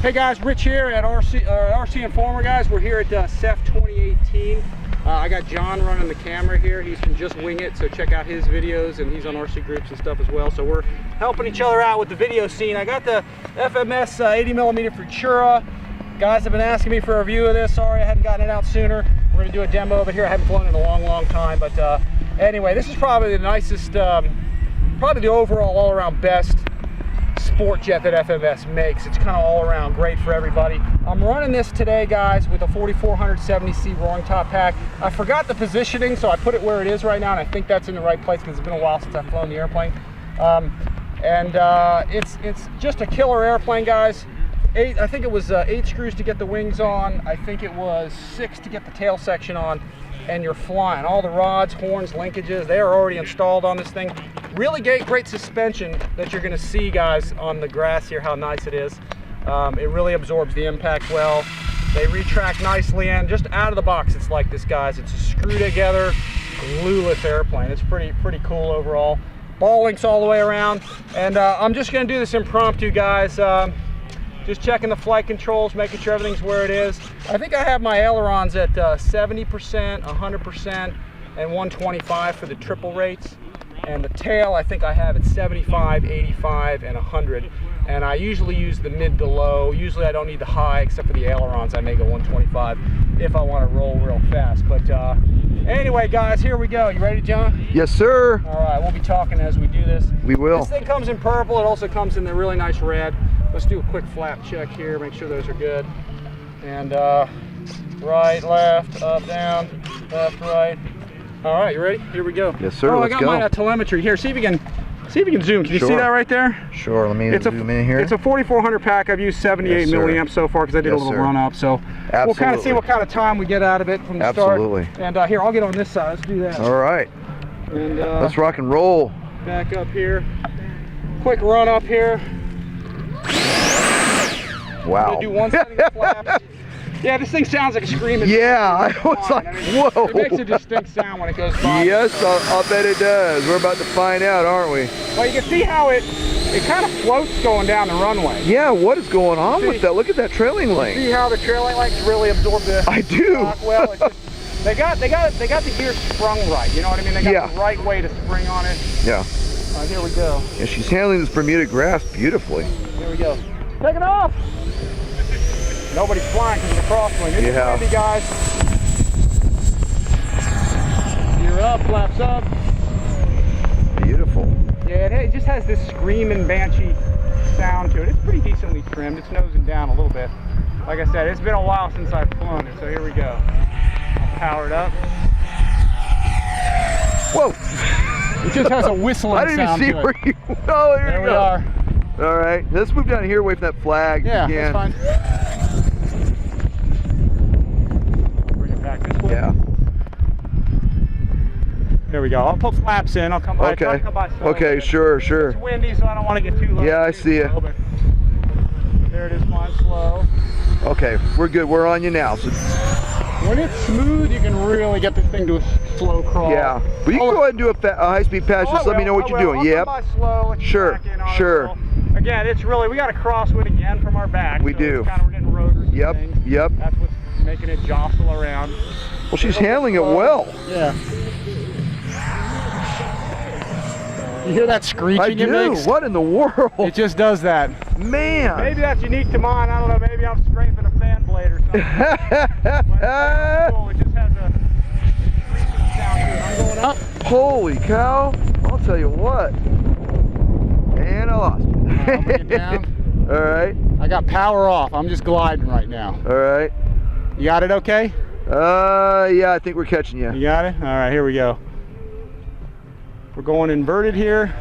Hey guys, Rich here at RCINFORMER, guys. We're here at SEFF 2018. I got John running the camera here. He's from Just Wing It, so check out his videos, and he's on RC groups and stuff as well. So we're helping each other out with the video scene. I got the FMS 80mm Futura. Guys have been asking me for a review of this. Sorry I hadn't gotten it out sooner. We're going to do a demo of it here. I haven't flown in a long time, but anyway, this is probably the nicest, probably the overall all-around best sport jet that FMS makes. It's kind of all around great for everybody. I'm running this today, guys, with a 4470C roaring top pack. I forgot the positioning, so I put it where it is right now, and I think that's in the right place because it's been a while since I've flown the airplane. It's just a killer airplane, guys. I think it was 8 screws to get the wings on. I think it was 6 to get the tail section on, and you're flying. All the rods, horns, linkages, they are already installed on this thing. Really great suspension that you're going to see, guys, on the grass here, how nice it is. It really absorbs the impact well. They retract nicely in. Just out of the box, it's like this, guys. It's a screw together, glueless airplane. It's pretty cool overall. Ball links all the way around. And I'm just going to do this impromptu, guys. Just checking the flight controls, making sure everything's where it is. I think I have my ailerons at 70%, 100%, and 125 for the triple rates. And the tail, I think I have at 75, 85, and 100. And I usually use the mid to low. Usually I don't need the high, except for the ailerons. I may go 125 if I want to roll real fast. But anyway, guys, here we go. You ready, John? Yes, sir. All right, we'll be talking as we do this. We will. This thing comes in purple. It also comes in the really nice red. Let's do a quick flap check here, make sure those are good. And right, left, up, down, left, right. All right, you ready? Here we go. Yes, sir. Oh, Let's I got go. my telemetry here. See if you can zoom. Can you see that right there? Sure. Let me zoom in here. It's a 4400 pack. I've used 78 milliamps so far because I did a little run up. So we'll kind of see what kind of time we get out of it from the start. And here, I'll get on this side. Let's do that. All right. And let's rock and roll. Back up here. Quick run up here. Wow. I'm gonna do one setting of flaps. Yeah, this thing sounds like a screaming. Yeah, I was like, whoa. It makes a distinct sound when it goes by. Yes, I'll bet it does. We're about to find out, aren't we? Well, you can see how it kind of floats going down the runway. Yeah, what is going on with that? Look at that trailing link. See how the trailing links really absorb the I do. well, it's just, they got the gear sprung right. You know what I mean? They got the right way to spring on it. Yeah. All right, here we go. Yeah, she's handling this Bermuda grass beautifully. Here we go. Take it off. Nobody's flying because of the crosswind. It's windy, guys. Gear up, flaps up. Beautiful. Yeah, it just has this screaming banshee sound to it. It's pretty decently trimmed. It's nosing down a little bit. Like I said, it's been a while since I've flown it, so here we go. I'll power it up. Whoa! It just has a whistling sound. I didn't even see where you. Oh, here we are. All right, let's move down here away from that flag. Yeah, that's fine. Bring it back this way. Yeah. There we go. I'll put flaps in. I'll come by. Okay. Come by Okay, sure. It's windy, so I don't want to get too low. Yeah, I see you. There it is, flying slow. Okay, we're good. We're on you now. So when it's smooth, you can really get this thing to a slow crawl. yeah, but you can go ahead and do a high-speed pass. Just let me know what you're doing. Yep. Come by slow. Sure. Again, it's really, we got a crosswind again from our back. We do. We're getting rotors. Yep. That's what's making it jostle around. Well, she's handling it well. Yeah. You hear that screeching it makes? What in the world? It just does that. Man. Maybe that's unique to mine. I don't know. Maybe I'm scraping a fan blade or something. But cool. It just has a screeching sound to it. I'm going up. Holy cow. I'll tell you what. And I lost it. I'll bring it down. All right. I got power off. I'm just gliding right now. All right. You got it okay? Yeah, I think we're catching you. You got it? All right, here we go. We're going inverted here.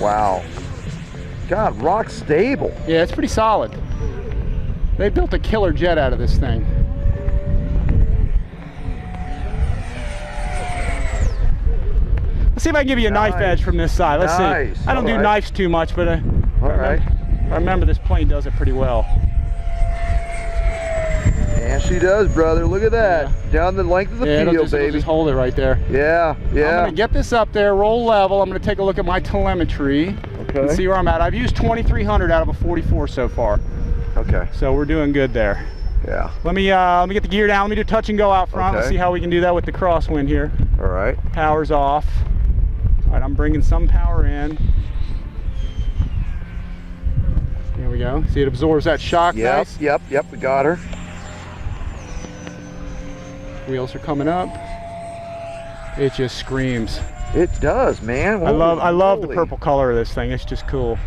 Wow. God, rock stable. Yeah, it's pretty solid. They built a killer jet out of this thing. Let's see if I can give you a knife edge from this side. Let's see. I don't do knives too much, but I remember this plane does it pretty well. And she does, brother. Look at that. Yeah. Down the length of the field, baby. Just hold it right there. Yeah, yeah. I'm going to get this up there, roll level. I'm going to take a look at my telemetry. Okay. and see where I'm at. I've used 2,300 out of a 44 so far. Okay. So we're doing good there. Yeah. Let me get the gear down. Let me do touch and go out front. Let's see how we can do that with the crosswind here. All right. Power's off. All right, I'm bringing some power in. There we go. See, it absorbs that shock. Yep, Nice. yep, we got her. Wheels are coming up. It just screams. It does, man. I love the Holy. purple color of this thing. It's just cool.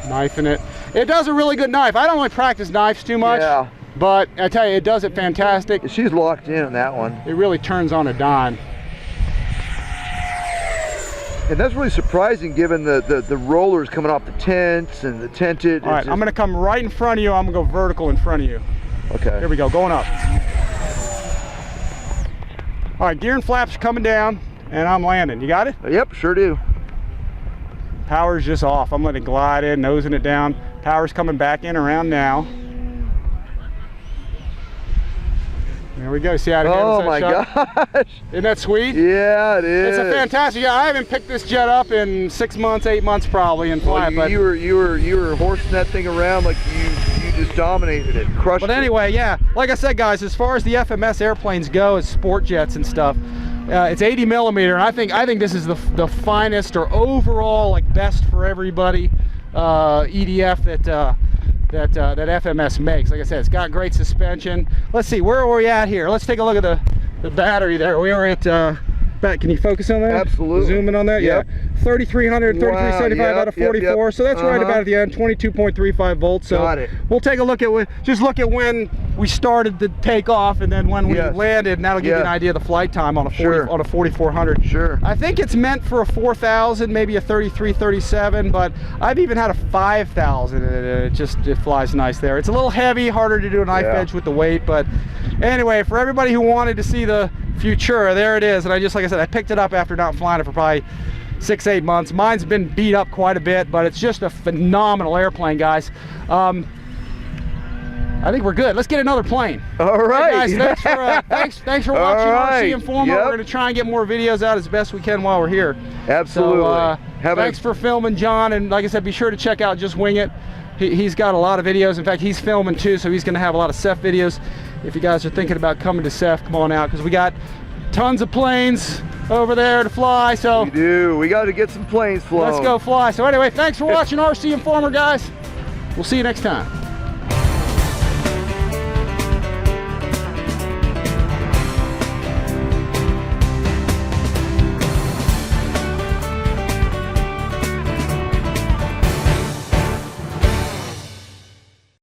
Knifing it. It does a really good knife. I don't really practice knives too much. Yeah. But I tell you, it does it fantastic. She's locked in on that one. It really turns on a dime. And that's really surprising given the rollers coming off the tents and the tented. All right, I'm gonna come right in front of you. I'm gonna go vertical in front of you. Okay. Here we go, going up. All right, gear and flaps are coming down, and I'm landing. You got it? Yep, sure do. Power's just off. I'm letting it glide in, nosing it down. Power's coming back in around now. There we go. See how it Oh my gosh. Isn't that sweet? Yeah, it is. It's a fantastic. Yeah, I haven't picked this jet up in 6 months, 8 months probably, and fly it. But you were horsing that thing around like you just dominated it, crushed it. But anyway, yeah, like I said, guys, as far as the FMS airplanes go, as sport jets and stuff, it's 80 millimeter, and I think this is the finest or overall like best for everybody EDF that FMS makes. Like I said, it's got great suspension. Let's see, where are we at here? Let's take a look at the battery there. We are at can you focus on that? Absolutely. Zoom in on that. Yep. Yeah. 3,300, 3,375 out of 44. Yep. So that's right about at the end. 22.35 volts. So got it. We'll take a look at when we started the takeoff and then when we landed, and that'll give you an idea of the flight time on a 4,400. Sure. I think it's meant for a 4,000, maybe a 33, 37, but I've even had a 5,000 and it flies nice there. It's a little heavy, harder to do a knife edge with the weight, but anyway, for everybody who wanted to see the Futura, there it is. And like I said, I picked it up after not flying it for probably 6, 8 months. Mine's been beat up quite a bit, but it's just a phenomenal airplane, guys. I think we're good. Let's get another plane. All right. Hey guys, thanks for watching RC Informer. We're going to try and get more videos out as best we can while we're here. Absolutely. So, thanks for filming, John. And like I said, be sure to check out Just Wing It. He's got a lot of videos. In fact, he's filming too, so he's going to have a lot of SEFF videos. If you guys are thinking about coming to SEFF, come on out, because we got tons of planes over there to fly. So we do. We got to get some planes flown. Let's go fly. So anyway, thanks for watching RC Informer, guys. We'll see you next time.